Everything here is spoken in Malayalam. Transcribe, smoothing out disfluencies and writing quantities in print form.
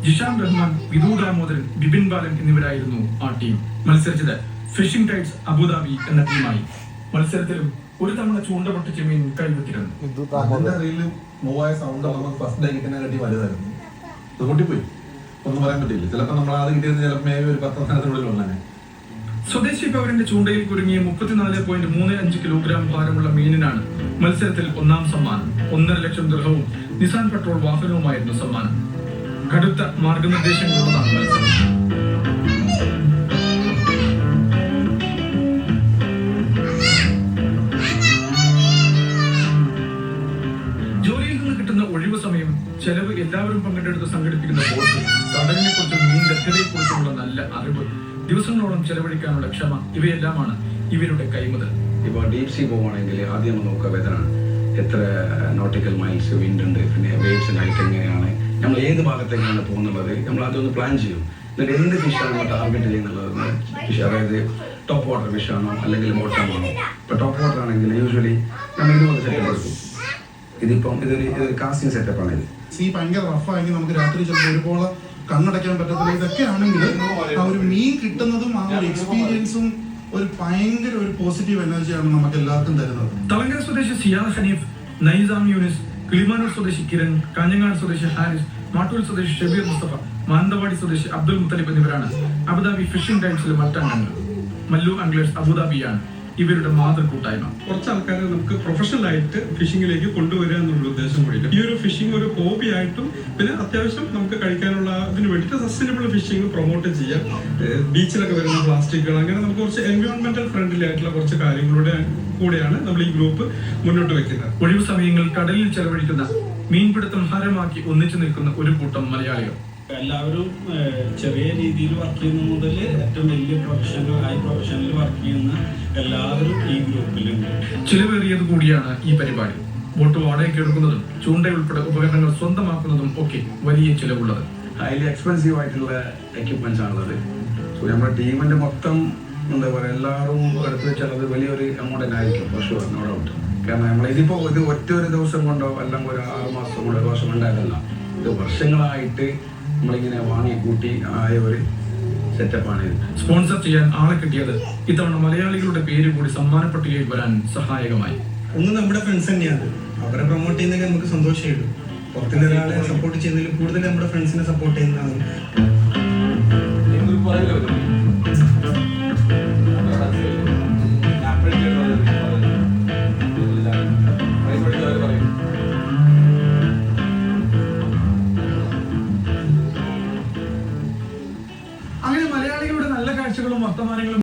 ജിഷാൻ റഹ്മാൻ, വിധു ദാമോദരൻ, ബിപിൻ ബാലൻ എന്നിവരായിരുന്നു ആ ടീം. മത്സരിച്ചത് ഫിഷിംഗ് ടൈഡ്സ് അബുദാബി എന്ന ടീമായി. മത്സരത്തിലും ഒരു തവണ ചൂണ്ട പൊട്ടിച്ച മീൻ കൈവത്തിരുന്നു. ഒന്നും പറയാൻ പറ്റില്ല. ചിലപ്പോൾ നമ്മൾ അത് കിട്ടിയത് ചിലപ്പോൾ ഒരു 10 സ്ഥാനത്തിനുള്ളിൽ വന്നേ. സ്വദേശി പവറിന്റെ ചൂണ്ടയിൽ കുരുങ്ങിയ 34.35 കിലോഗ്രാം ഭാരമുള്ള മീനിനാണ് മത്സരത്തിൽ ഒന്നാം സമ്മാനം. 1.5 ലക്ഷം ദിർഹവും നിസാൻ പെട്രോൾ വാഹനവുമായിരുന്നു സമ്മാനം. കടുത്ത മാർഗനിർദ്ദേശങ്ങളുള്ളതാണ് മത്സരം. ജോലിയിൽ നിന്ന് കിട്ടുന്ന ഒഴിവു സമയം, ചെലവ്, എല്ലാവരും പങ്കെടുത്ത് സംഘടിപ്പിക്കുന്ന ബോട്ട്, കടലിനെ കുറിച്ചും മീൻ ലഭ്യതയെ കുറിച്ചുമുള്ള നല്ല അറിവ്, ദിവസങ്ങളോളം ചെലവഴിക്കാനുള്ള ക്ഷമ, ഇവയെല്ലാമാണ് ഇവരുടെ കൈമുതൽ. ഇപ്പോൾ ഡീപ് സീ പോവുകയാണെങ്കിൽ ആദ്യം നോക്കുക വെതറാണ്, എത്ര നോട്ടിക്കൽ മൈൽസ് വിൻഡ് ഉണ്ട്, പിന്നെ വേവ്സിൻ്റെ ഹൈറ്റ് എങ്ങനെയാണ്, നമ്മൾ ഏത് ഭാഗത്തേക്കാണ് പോകുന്നുള്ളത്, നമ്മൾ അതൊന്ന് പ്ലാൻ ചെയ്യും. എന്നിട്ട് എന്ത് ഫിഷാണ് നമ്മൾ ടാർഗറ്റ് ചെയ്യുന്നുള്ളത് ഫിഷ്, അതായത് ടോപ്പ് വാട്ടർ ഫിഷാണോ അല്ലെങ്കിൽ ബോട്ടമാണോ. ഇപ്പോൾ ടോപ്പ് വാട്ടർ ആണെങ്കിൽ യൂഷ്വലി നമ്മൾ ഇതുപോലെ സെറ്റപ്പ് എടുക്കും. ഇതിപ്പം ഇതൊരു കാസ്റ്റിംഗ് സെറ്റപ്പാണ്. ഇത് സീ ഭയങ്കര റഫായെങ്കിൽ നമുക്ക് രാത്രി ചിലപ്പോൾ ഒരുപോലെ കണ്ണടയ്ക്കാൻ പറ്റത്തില്ല. ഇതൊക്കെ ആണെങ്കിൽ ആ ഒരു മീൻ കിട്ടുന്നതും ആ ഒരു എക്സ്പീരിയൻസും ഒരു ഭയങ്കര ഒരു പോസിറ്റീവ് എനർജിയാണ് നമുക്ക് എല്ലാവർക്കും തരുന്നത്. തലങ്കര സ്വദേശി സിയാദ് ഹനീഫ്, നൈസാം യൂനിസ്, കിളിമാനൂർ സ്വദേശി കിരൺ, കാഞ്ഞങ്ങാട് സ്വദേശി ഹാരിസ്, മാട്ടൂൽ സ്വദേശി ഷബീർ മുസ്തഫ, മാനന്തവാടി സ്വദേശി അബ്ദുൽ മുത്തലിബ് എന്നിവരാണ് അബുദാബി ഫിഷിംഗ് ടൈംസിലെ മറ്റംഗങ്ങൾ. മല്ലു ആംഗ്ലേഴ്സ് അബുദാബിയാണ് ഇവരുടെ മാതൃകൂട്ടായ്മ. കുറച്ച് ആൾക്കാരെ നമുക്ക് പ്രൊഫഷണൽ ആയിട്ട് ഫിഷിങ്ങിലേക്ക് കൊണ്ടുവരിക എന്നുള്ള ഉദ്ദേശം കൂടിയിട്ട് ഈ ഒരു ഫിഷിംഗ് ഒരു ഹോബി ആയിട്ടും പിന്നെ അത്യാവശ്യം നമുക്ക് കഴിക്കാനുള്ള ഇതിന് വേണ്ടിയിട്ട് സസ്റ്റൈനബിൾ ഫിഷിംഗ് പ്രൊമോട്ട് ചെയ്യാം. ബീച്ചിലൊക്കെ വരുന്ന പ്ലാസ്റ്റിക്കുകൾ, അങ്ങനെ നമുക്ക് കുറച്ച് എൻവയോൺമെന്റൽ ഫ്രണ്ട്ലി ആയിട്ടുള്ള കുറച്ച് കാര്യങ്ങളുടെ കൂടെയാണ് നമ്മൾ ഈ ഗ്രൂപ്പ് മുന്നോട്ട് വെക്കുന്നത്. ഒഴിവു സമയങ്ങൾ കടലിൽ ചെലവഴിക്കുന്ന, മീൻപിടുത്തം ഹരമാക്കി ഒന്നിച്ചു നിൽക്കുന്ന ഒരു കൂട്ടം മലയാളികൾ. എല്ലാവരും ചെറിയ രീതിയിൽ വർക്ക് ചെയ്യുന്ന മുതൽ ഏറ്റവും വലിയ ഹൈ പ്രൊഫഷണൽ വർക്ക് ചെയ്യുന്ന എല്ലാവരും ഈ ഗ്രൂപ്പിലുണ്ട്. ചിലവേറിയത് കൂടിയാണ് ഈ പരിപാടി. ബോട്ട് വാടകയ്ക്ക് എടുക്കുന്നതും ചൂണ്ടയുൾപ്പെടെ ഉപകരണങ്ങൾ സ്വന്തമാക്കുന്നതും ഒക്കെ വലിയ ചിലവുള്ളത്. ഹൈലി എക്സ്പെൻസീവ് ആയിട്ടുള്ള എക്യുപ്മെന്റ്സ് ആണുള്ളത്. സോ നമ്മുടെ ടീമിന്റെ മൊത്തം എന്താ പറയുക, എല്ലാവരും എടുത്തു വെച്ചാൽ അത് വലിയൊരു എമൗണ്ട് തന്നെ ആയിരിക്കും. പക്ഷേ നോ ഡൗട്ട്. കാരണം നമ്മളിതിപ്പോൾ ഇത് ഒറ്റ ഒരു ദിവസം കൊണ്ടോ അല്ലെങ്കിൽ ഒരു 6 മാസം കൊണ്ടോ 1 വർഷം കൊണ്ടായതല്ല. ഇത് വർഷങ്ങളായിട്ട് നമ്മളിങ്ങനെ വാങ്ങി കൂട്ടി ആയ ഒരു സെറ്റപ്പാണ് ഇത്. സ്പോൺസർ ചെയ്യാൻ ആളെ കിട്ടിയത് ഇത്തവണ മലയാളികളുടെ പേര് കൂടി സമ്മാന പട്ടികയിൽ വരാൻ സഹായകമായി. ഒന്ന് നമ്മുടെ ഫ്രണ്ട്സ് തന്നെയാണ്. അവരെ പ്രൊമോട്ട് ചെയ്യുന്നതിൽ നമുക്ക് സന്തോഷമേ ഉള്ളൂ. പുറത്തുനിന്ന് ഒരാളെ സപ്പോർട്ട് ചെയ്യുന്നതിൽ കൂടുതൽ നമ്മുടെ ഫ്രണ്ട്സിനെ സപ്പോർട്ട് ചെയ്യുന്നതാണ്. അങ്ങനെ മലയാളികളുടെ നല്ല കാഴ്ചകളും വർത്തമാനങ്ങളും